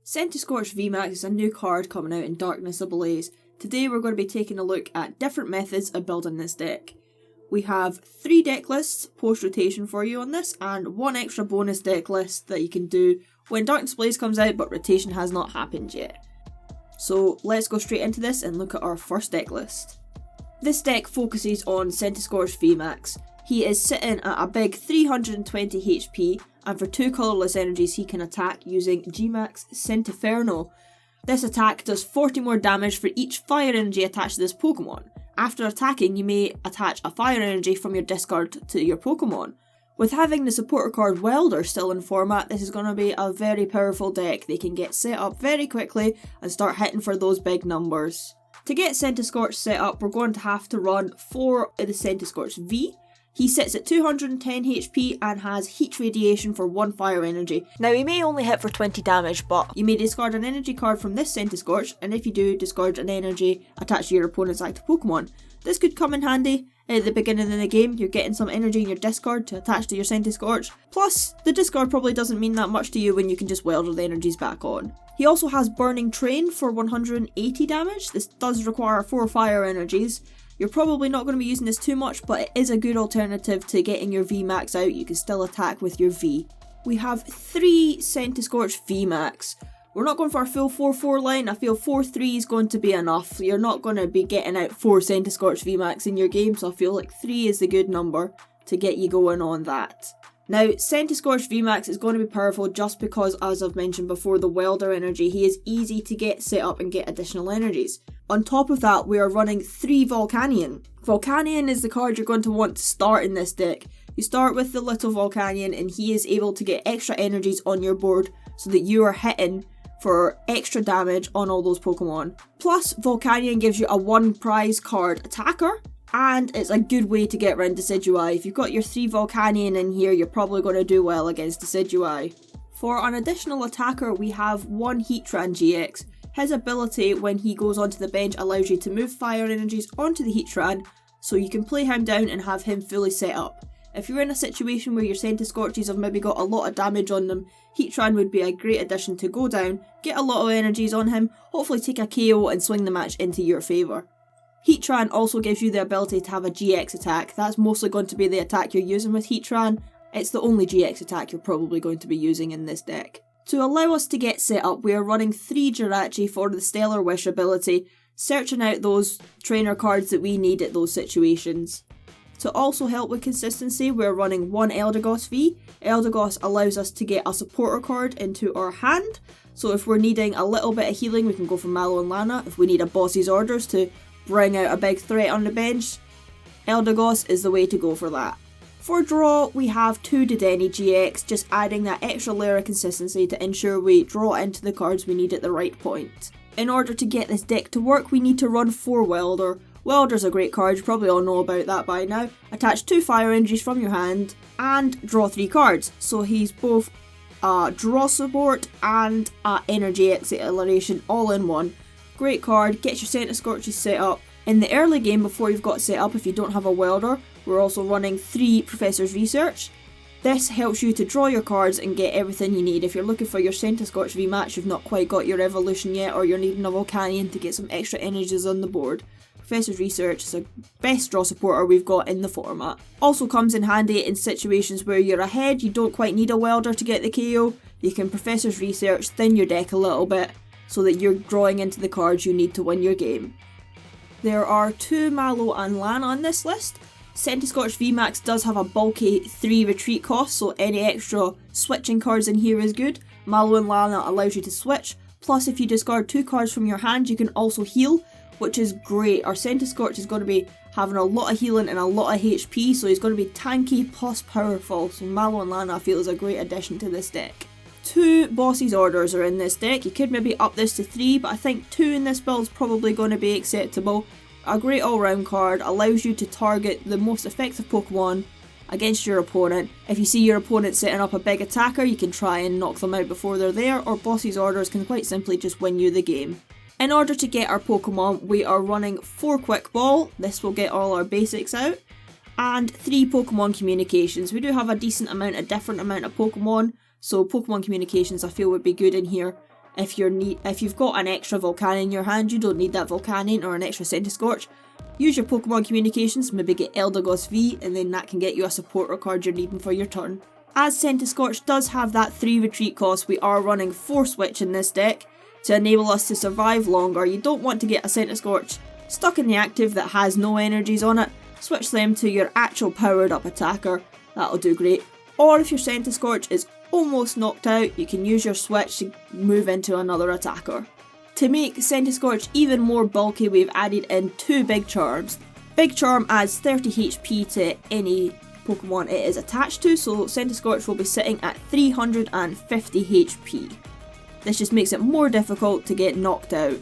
Centiskorch V Max is a new card coming out in Darkness Ablaze. Today we're going to be taking a look at different methods of building this deck. We have 3 deck lists post-rotation for you on this, and 1 extra bonus deck list that you can do when Darkness Ablaze comes out but rotation has not happened yet. So let's go straight into this and look at our first deck list. This deck focuses on Centiskorch V Max. He is sitting at a big 320 HP, and for 2 colourless energies he can attack using GMAX Centiskorch. This attack does 40 more damage for each fire energy attached to this Pokemon. After attacking, you may attach a fire energy from your discard to your Pokemon. With having the supporter card Welder still in format, this is going to be a very powerful deck. They can get set up very quickly and start hitting for those big numbers. To get Centiskorch set up, we're going to have to run 4 of the Centiskorch V. He sits at 210 HP and has Heat Radiation for 1 fire energy. Now he may only hit for 20 damage, but you may discard an energy card from this Centiskorch, and if you do, discard an energy attached to your opponent's active Pokemon. This could come in handy at the beginning of the game. You're getting some energy in your discard to attach to your Centiskorch. Plus, the discard probably doesn't mean that much to you when you can just welder the energies back on. He also has Burning Train for 180 damage. This does require 4 fire energies. You're probably not going to be using this too much, but it is a good alternative to getting your V Max out. You can still attack with your V. We have 3 Centiskorch V Max. We're not going for a full 4-4 line. I feel 4-3 is going to be enough. You're not going to be getting out 4 Centiskorch V Max in your game, so I feel like 3 is the good number to get you going on that. Now, Centiskorch V Max is going to be powerful just because, as I've mentioned before, the Welder energy. He is easy to get set up and get additional energies. On top of that, we are running 3 Volcanion. Volcanion is the card you're going to want to start in this deck. You start with the little Volcanion and he is able to get extra energies on your board so that you are hitting for extra damage on all those Pokemon. Plus, Volcanion gives you a 1 prize card attacker, and it's a good way to get around Decidueye. If you've got your 3 Volcanion in here, you're probably going to do well against Decidueye. For an additional attacker, we have 1 Heatran GX. His ability when he goes onto the bench allows you to move fire energies onto the Heatran, so you can play him down and have him fully set up. If you're in a situation where your Centiskorches have maybe got a lot of damage on them, Heatran would be a great addition to go down, get a lot of energies on him, hopefully take a KO and swing the match into your favour. Heatran also gives you the ability to have a GX attack. That's mostly going to be the attack you're using with Heatran. It's the only GX attack you're probably going to be using in this deck. To allow us to get set up, we are running 3 Jirachi for the Stellar Wish ability, searching out those trainer cards that we need at those situations. To also help with consistency, we're running 1 Eldegoss V. Eldegoss allows us to get a supporter card into our hand, so if we're needing a little bit of healing, we can go for Mallow and Lana. If we need a Boss's Orders to bring out a big threat on the bench, Eldegoss is the way to go for that. For draw, we have 2 Dedenne GX, just adding that extra layer of consistency to ensure we draw into the cards we need at the right point. In order to get this deck to work, we need to run 4 Welder. Welder's a great card, you probably all know about that by now. Attach 2 fire energies from your hand and draw 3 cards. So he's both a draw support and a energy acceleration all in one. Great card, gets your Centiskorches set up. In the early game before you've got set up, if you don't have a Welder, we're also running 3 Professor's Research. This helps you to draw your cards and get everything you need. If you're looking for your Centiskorch V Max, you've not quite got your evolution yet, or you're needing a Volcanion to get some extra energies on the board, Professor's Research is the best draw supporter we've got in the format. Also comes in handy in situations where you're ahead, you don't quite need a Welder to get the KO. You can Professor's Research, thin your deck a little bit, so that you're drawing into the cards you need to win your game. There are 2 Mallow and Lana on this list. Centiskorch V Max does have a bulky 3 retreat cost, so any extra switching cards in here is good. Mallow and Lana allows you to switch, plus if you discard 2 cards from your hand you can also heal, which is great. Our Centiskorch is going to be having a lot of healing and a lot of HP, so he's going to be tanky plus powerful, so Mallow and Lana I feel is a great addition to this deck. 2 Boss's Orders are in this deck. You could maybe up this to 3, but I think 2 in this build is probably going to be acceptable. A great all-round card, allows you to target the most effective Pokemon against your opponent. If you see your opponent setting up a big attacker, you can try and knock them out before they're there, or Boss's Orders can quite simply just win you the game. In order to get our Pokemon, we are running 4 Quick Ball, this will get all our basics out, and 3 Pokemon Communications. We do have a decent amount of different amount of Pokemon, so Pokemon Communications I feel would be good in here. If you've got an extra Volcanion in your hand, you don't need that Volcanion or an extra Centiskorch. Use your Pokemon communications, maybe get Eldegoss V, and then that can get you a supporter card you're needing for your turn. As Centiskorch does have that 3 retreat cost, we are running 4 switch in this deck to enable us to survive longer. You don't want to get a Centiskorch stuck in the active that has no energies on it. Switch them to your actual powered up attacker, that'll do great. Or if your Centiskorch is almost knocked out, you can use your switch to move into another attacker. To make Centiskorch even more bulky, we've added in 2 Big Charms. Big Charm adds 30 HP to any Pokemon it is attached to, so Centiskorch will be sitting at 350 HP. This just makes it more difficult to get knocked out.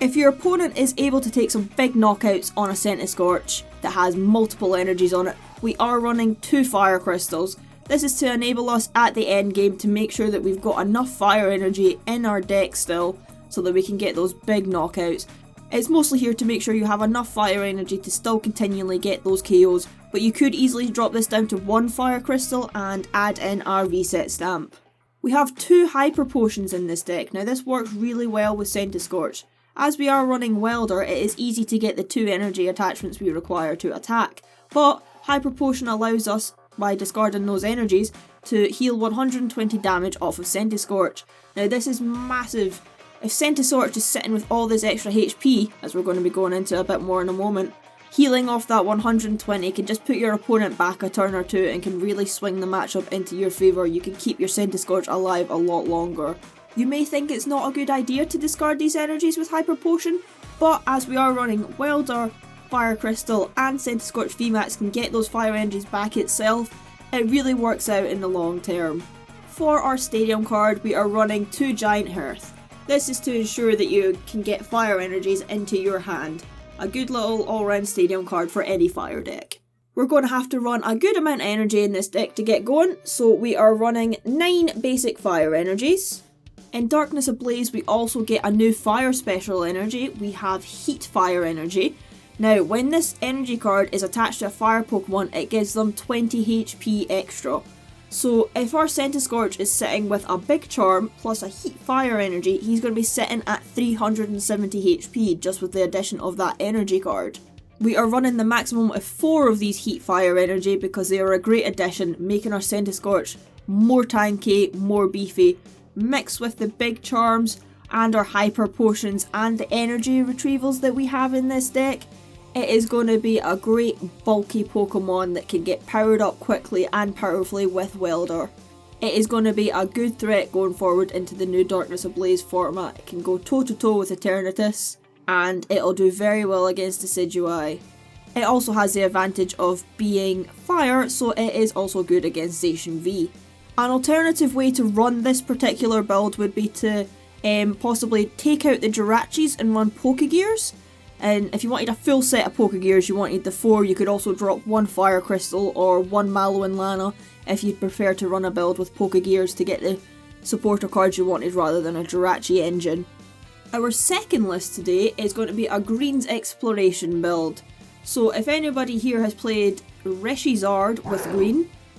If your opponent is able to take some big knockouts on a Centiskorch that has multiple energies on it, we are running 2 Fire Crystals. This is to enable us at the end game to make sure that we've got enough fire energy in our deck still so that we can get those big knockouts. It's mostly here to make sure you have enough fire energy to still continually get those KOs, but you could easily drop this down to 1 Fire Crystal and add in our reset stamp. We have 2 Hyper Potions in this deck. Now this works really well with Centiskorch. As we are running Welder, it is easy to get the 2 energy attachments we require to attack, but Hyper Potion allows us, by discarding those energies, to heal 120 damage off of Centiskorch. Now this is massive. If Centiskorch is sitting with all this extra HP, as we're going to be going into a bit more in a moment, healing off that 120 can just put your opponent back a turn or 2 and can really swing the matchup into your favour. You can keep your Centiskorch alive a lot longer. You may think it's not a good idea to discard these energies with Hyper Potion, but as we are running Welder, Fire Crystal and Centiskorch VMax can get those fire energies back itself, it really works out in the long term. For our Stadium card, we are running 2 Giant Hearth. This is to ensure that you can get fire energies into your hand. A good little all-round Stadium card for any fire deck. We're going to have to run a good amount of energy in this deck to get going, so we are running 9 basic fire energies. In Darkness Ablaze we also get a new fire special energy. We have Heat Fire energy. Now when this energy card is attached to a fire Pokemon, it gives them 20 HP extra. So if our Centiskorch is sitting with a Big Charm plus a Heat Fire energy, he's going to be sitting at 370 HP just with the addition of that energy card. We are running the maximum of 4 of these Heat Fire energy because they are a great addition, making our Centiskorch more tanky, more beefy, mixed with the Big Charms and our Hyper Potions and the energy retrievals that we have in this deck. It is going to be a great bulky Pokemon that can get powered up quickly and powerfully with Welder. It is going to be a good threat going forward into the new Darkness Ablaze format. It can go toe to toe with Eternatus and it'll do very well against Decidueye. It also has the advantage of being fire, so it is also good against Zacian V. An alternative way to run this particular build would be to possibly take out the Jirachis and run Pokegears. And if you wanted a full set of Pokegears, you wanted the 4, you could also drop 1 Fire Crystal or 1 Mallow and Lana if you'd prefer to run a build with Pokegears to get the supporter cards you wanted rather than a Jirachi engine. Our second list today is going to be a Greens Exploration build. So if anybody here has played Reshizard with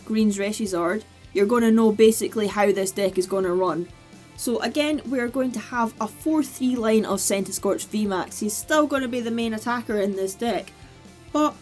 Green's Reshizard, you're going to know basically how this deck is going to run. So again, we're going to have a 4-3 line of Centiskorch VMax. He's still going to be the main attacker in this deck, but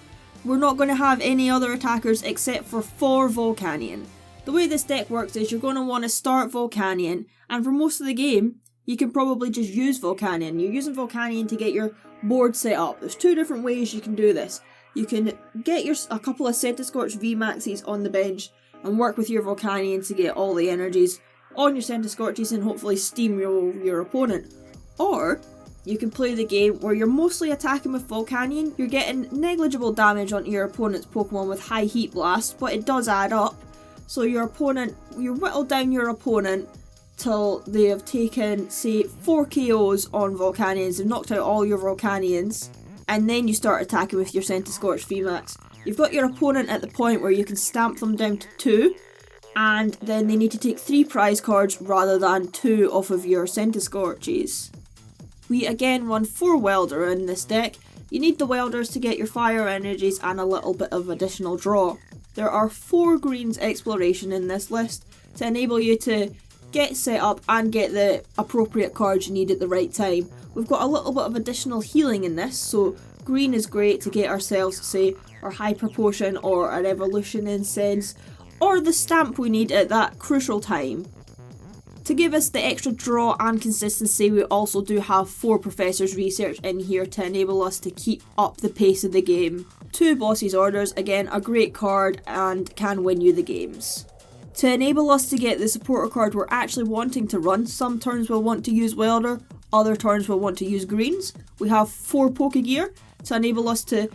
we're not going to have any other attackers except for 4 Volcanion. The way this deck works is you're going to want to start Volcanion, and for most of the game, you can probably just use Volcanion. You're using Volcanion to get your board set up. There's 2 different ways you can do this. You can get a couple of Centiskorch VMaxes on the bench and work with your Volcanion to get all the energies on your Centiskorches and hopefully steamroll your opponent. Or you can play the game where you're mostly attacking with Volcanion, you're getting negligible damage onto your opponent's Pokemon with high Heat Blast, but it does add up. So you whittle down your opponent till they have taken, say, 4 KOs on Volcanions, they've knocked out all your Volcanions, and then you start attacking with your Centiskorch VMax. You've got your opponent at the point where you can stamp them down to 2, and then they need to take 3 prize cards rather than 2 off of your Centiskorches. We again run 4 Welder in this deck. You need the Welders to get your fire energies and a little bit of additional draw. There are 4 Greens Exploration in this list to enable you to get set up and get the appropriate cards you need at the right time. We've got a little bit of additional healing in this, so green is great to get ourselves, say, our Hyper Potion or our Evolution Incense, or the stamp we need at that crucial time. To give us the extra draw and consistency, we also do have 4 Professor's Research in here to enable us to keep up the pace of the game. 2 Boss's Orders, again a great card and can win you the games. To enable us to get the supporter card we're actually wanting to run, some turns we'll want to use Welder, other turns we'll want to use greens. We have 4 Pokegear to enable us to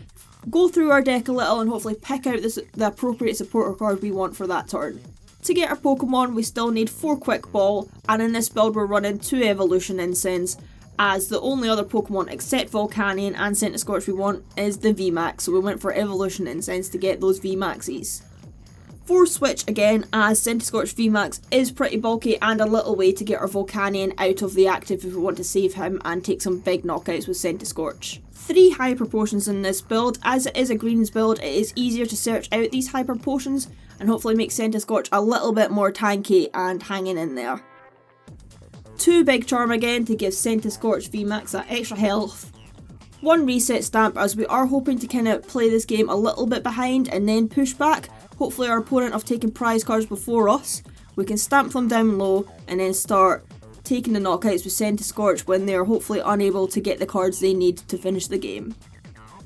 go through our deck a little and hopefully pick out the appropriate supporter card we want for that turn. To get our Pokemon, we still need 4 Quick Ball, and in this build we're running 2 Evolution Incense, as the only other Pokemon except Volcanion and Centiskorch we want is the V Max, so we went for Evolution Incense to get those V Maxes. 4 Switch again, as Centiskorch V Max is pretty bulky and a little way to get our Volcanion out of the active if we want to save him and take some big knockouts with Centiskorch. 3 Hyper Potions in this build. As it is a greens build, it is easier to search out these Hyper Potions and hopefully make Centiskorch a little bit more tanky and hanging in there. 2 Big Charm again to give Centiskorch V Max that extra health. 1 Reset Stamp, as we are hoping to kind of play this game a little bit behind and then push back. Hopefully our opponent have taken prize cards before us. We can stamp them down low and then start taking the knockouts with Centiskorch when they are hopefully unable to get the cards they need to finish the game.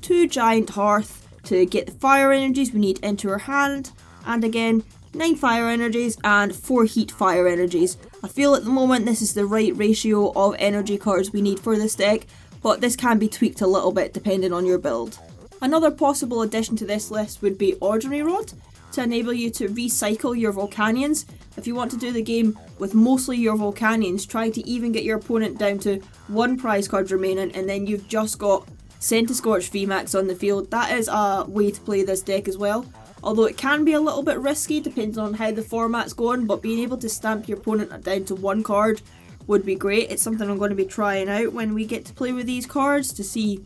2 Giant Hearth to get the fire energies we need into our hand, and again 9 fire energies and 4 heat fire energies. I feel at the moment this is the right ratio of energy cards we need for this deck, but this can be tweaked a little bit depending on your build. Another possible addition to this list would be Ordinary Rod, to enable you to recycle your Volcanions. If you want to do the game with mostly your Volcanions, try to even get your opponent down to 1 prize card remaining and then you've just got Centiskorch V Max on the field. That is a way to play this deck as well, although it can be a little bit risky depending on how the format's going, but being able to stamp your opponent down to 1 card would be great. It's something I'm going to be trying out when we get to play with these cards to see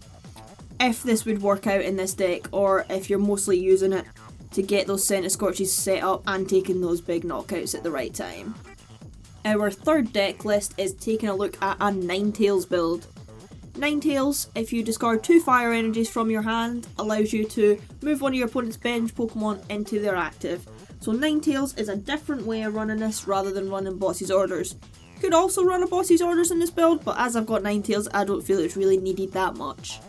if this would work out in this deck or if you're mostly using it to get those Centiskorches set up and taking those big knockouts at the right time. Our third deck list is taking a look at a Ninetales build. Ninetales, if you discard 2 fire energies from your hand, allows you to move one of your opponent's bench Pokemon into their active. So Ninetales is a different way of running this rather than running Boss's Orders. You could also run a Boss's Orders in this build, but as I've got Ninetales, I don't feel it's really needed that much.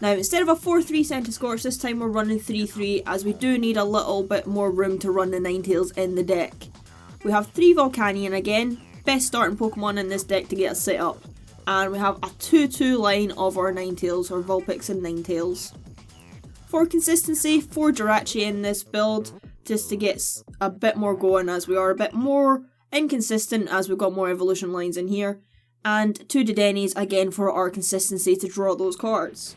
Now, instead of a 4-3 Centiskorch, this time we're running 3-3, as we do need a little bit more room to run the Ninetales in the deck. We have 3 Volcanion again, best starting Pokemon in this deck to get us set up. And we have a 2-2 line of our Ninetales, or Vulpix and Ninetales. For consistency, 4 Jirachi in this build, just to get a bit more going, as we are a bit more inconsistent as we've got more evolution lines in here. And 2 Dedennis again for our consistency to draw those cards.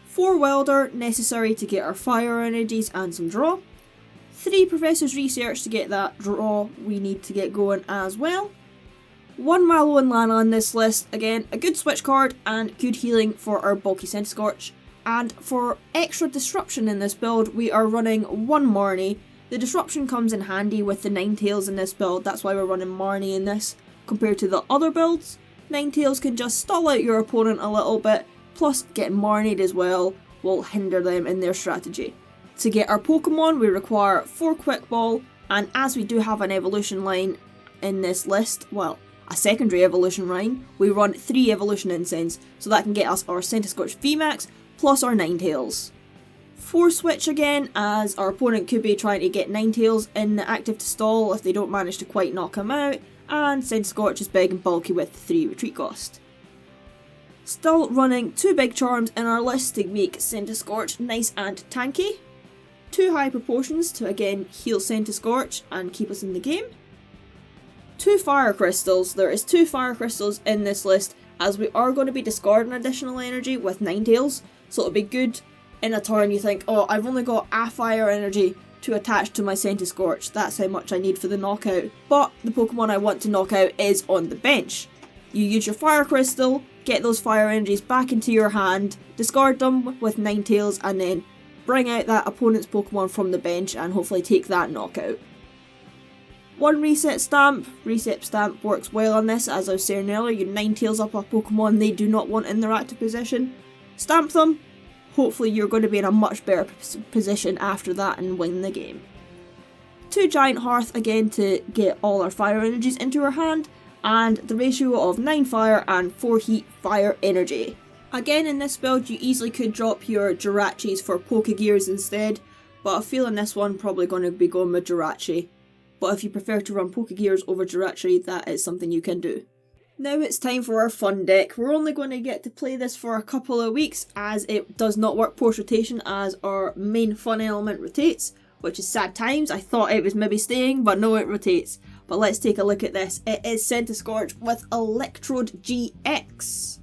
4 Welder, necessary to get our fire energies and some draw. 3 Professor's Research to get that draw we need to get going as well. 1 Mallow and Lana on this list, again a good switch card and good healing for our bulky Centiskorch. And for extra disruption in this build, we are running 1 Marnie. The disruption comes in handy with the Ninetales in this build, that's why we're running Marnie in this. Compared to the other builds, Ninetales can just stall out your opponent a little bit, plus getting Marnied as well will hinder them in their strategy. To get our Pokemon, we require 4 Quick Ball, and as we do have an evolution line in this list, well, a secondary evolution line, we run 3 Evolution Incense, so that can get us our Centiskorch V Max plus our Ninetales. 4 Switch again, as our opponent could be trying to get Ninetales in the active to stall if they don't manage to quite knock him out, and Centiskorch is big and bulky with 3 retreat cost. Still running 2 Big Charms in our list to make Centiskorch nice and tanky. 2 Hyper Potions to again heal Centiskorch and keep us in the game. 2 Fire Crystals. There is 2 Fire Crystals in this list, as we are going to be discarding additional energy with Ninetales, so it'll be good in a turn you think, oh, I've only got a fire energy to attach to my Centiskorch, that's how much I need for the knockout. But the Pokemon I want to knock out is on the bench. You use your Fire Crystal, get those fire energies back into your hand, discard them with Ninetales, and then bring out that opponent's Pokemon from the bench and hopefully take that knockout. 1 reset stamp. Reset stamp works well on this. As I was saying earlier, your Ninetales up a Pokemon they do not want in their active position. Stamp them. Hopefully you're going to be in a much better position after that and win the game. 2 Giant Hearth again to get all our fire energies into our hand, and the ratio of 9 fire and 4 heat fire energy. Again, in this build you easily could drop your Jirachis for Pokegears instead, but I feel in this one probably going to be going with Jirachi. But if you prefer to run Pokegears over Jirachi, that is something you can do. Now it's time for our fun deck. We're only going to get to play this for a couple of weeks as it does not work post-rotation as our main fun element rotates, which is sad times. I thought it was maybe staying, but no, it rotates. But let's take a look at this. It is Centiskorch with Electrode GX.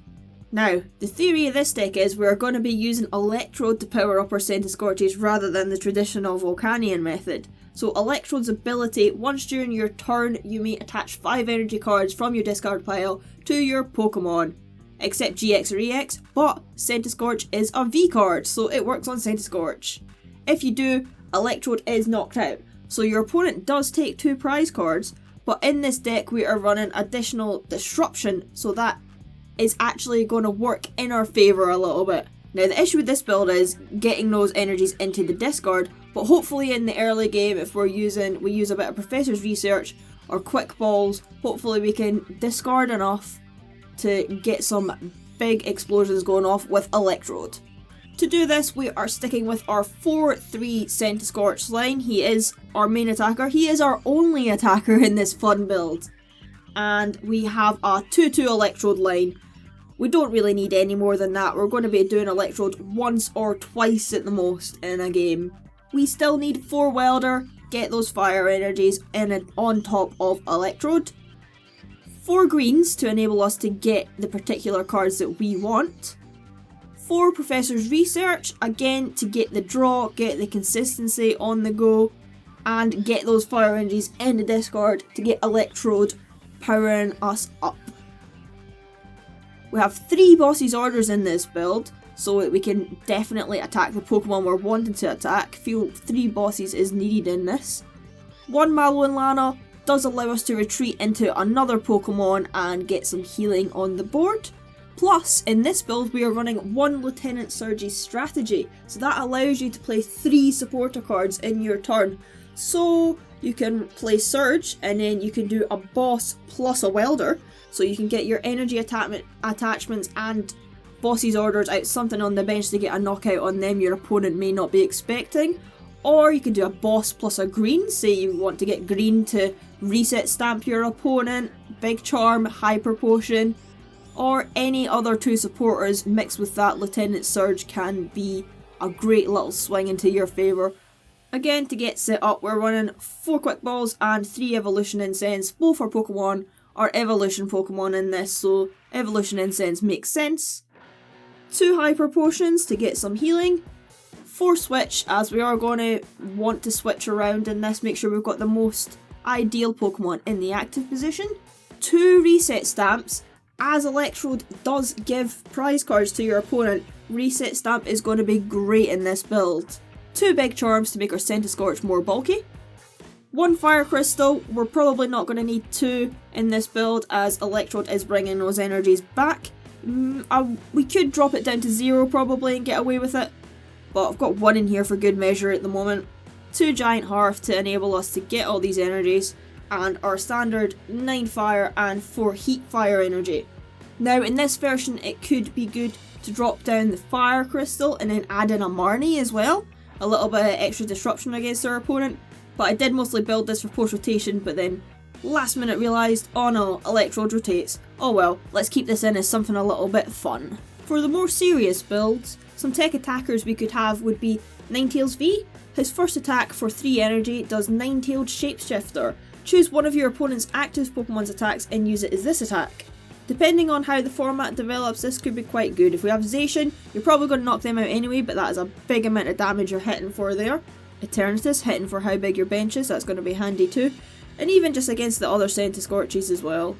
Now, the theory of this deck is we're going to be using Electrode to power up our Centiskorches rather than the traditional Volcanion method. So Electrode's ability, once during your turn you may attach 5 energy cards from your discard pile to your Pokemon. Except GX or EX, but Centiskorch is a V card, so it works on Centiskorch. If you do, Electrode is knocked out, so your opponent does take 2 prize cards, but in this deck we are running additional disruption, so that is actually going to work in our favour a little bit. Now the issue with this build is getting those energies into the discard, but hopefully in the early game if we use a bit of Professor's Research or Quick Balls, hopefully we can discard enough to get some big explosions going off with Electrode. To do this we are sticking with our 4-3 Centiskorch line. He is our main attacker, he is our only attacker in this fun build. And we have a 2-2 Electrode line. We don't really need any more than that. We're going to be doing Electrode once or twice at the most in a game. We still need 4 Welder, get those fire energies on top of Electrode. 4 greens to enable us to get the particular cards that we want. 4 Professor's Research, again to get the draw, get the consistency on the go, and get those fire energies in the discard to get Electrode powering us up. We have 3 Boss's Orders in this build, so that we can definitely attack the Pokemon we're wanting to attack. Feel 3 bosses is needed in this. 1 Mallow Lana does allow us to retreat into another Pokemon and get some healing on the board. Plus, in this build we are running 1 Lieutenant Surge's strategy, so that allows you to play 3 supporter cards in your turn. So you can play Surge, and then you can do a boss plus a welder, so you can get your energy attachments and Boss's Orders out something on the bench to get a knockout on them your opponent may not be expecting. Or you can do a boss plus a green, say you want to get green to reset stamp your opponent, Big Charm, Hyper Potion, or any other 2 supporters mixed with that Lieutenant Surge can be a great little swing into your favour. Again, to get set up we're running 4 Quick Balls and 3 Evolution Incense. Both our Pokemon are Evolution Pokemon in this, so Evolution Incense makes sense. 2 Hyper Potions to get some healing. 4 Switch, as we are going to want to switch around in this, make sure we've got the most ideal Pokemon in the active position. 2 Reset Stamps. As Electrode does give prize cards to your opponent, Reset Stamp is going to be great in this build. 2 Big Charms to make our Centiskorch more bulky. 1 Fire Crystal, we're probably not going to need 2 in this build as Electrode is bringing those energies back. We could drop it down to 0 probably and get away with it, but I've got 1 in here for good measure at the moment. 2 Giant Hearth to enable us to get all these energies, and our standard 9 fire and 4 heat fire energy. Now in this version it could be good to drop down the Fire Crystal and then add in a Marnie as well. A little bit of extra disruption against our opponent, but I did mostly build this for post rotation, but then last minute realised, oh no, Electrode rotates. Oh well, let's keep this in as something a little bit fun. For the more serious builds, some tech attackers we could have would be Ninetales V. His first attack for 3 energy does Ninetales Shapeshifter. Choose one of your opponent's active Pokemon's attacks and use it as this attack. Depending on how the format develops, this could be quite good. If we have Zacian, you're probably going to knock them out anyway, but that is a big amount of damage you're hitting for there. Eternatus, hitting for how big your bench is, that's going to be handy too. And even just against the other Centiskorches as well.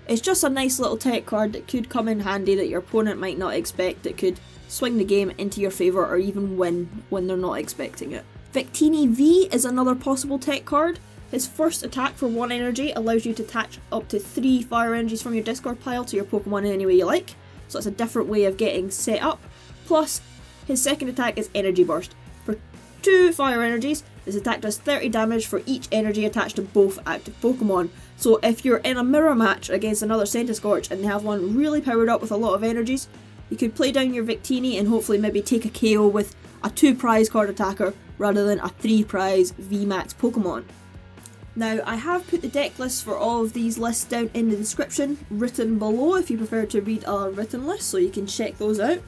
It's just a nice little tech card that could come in handy that your opponent might not expect, that could swing the game into your favour or even win when they're not expecting it. Victini V is another possible tech card. His first attack for 1 energy allows you to attach up to 3 fire energies from your discard pile to your Pokemon in any way you like, so it's a different way of getting set up. Plus, his second attack is Energy Burst. For 2 fire energies, this attack does 30 damage for each energy attached to both active Pokemon. So if you're in a mirror match against another Centiskorch and they have one really powered up with a lot of energies, you could play down your Victini and hopefully maybe take a KO with a 2 prize card attacker rather than a 3 prize V Max Pokemon. Now, I have put the deck lists for all of these lists down in the description, written below if you prefer to read a written list, so you can check those out.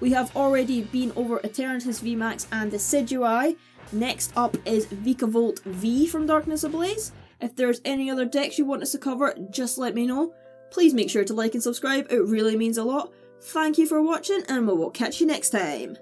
We have already been over Eternatus V Max and Decidueye. Next up is Vikavolt V from Darkness Ablaze. If there's any other decks you want us to cover, just let me know. Please make sure to like and subscribe, it really means a lot. Thank you for watching and we will catch you next time.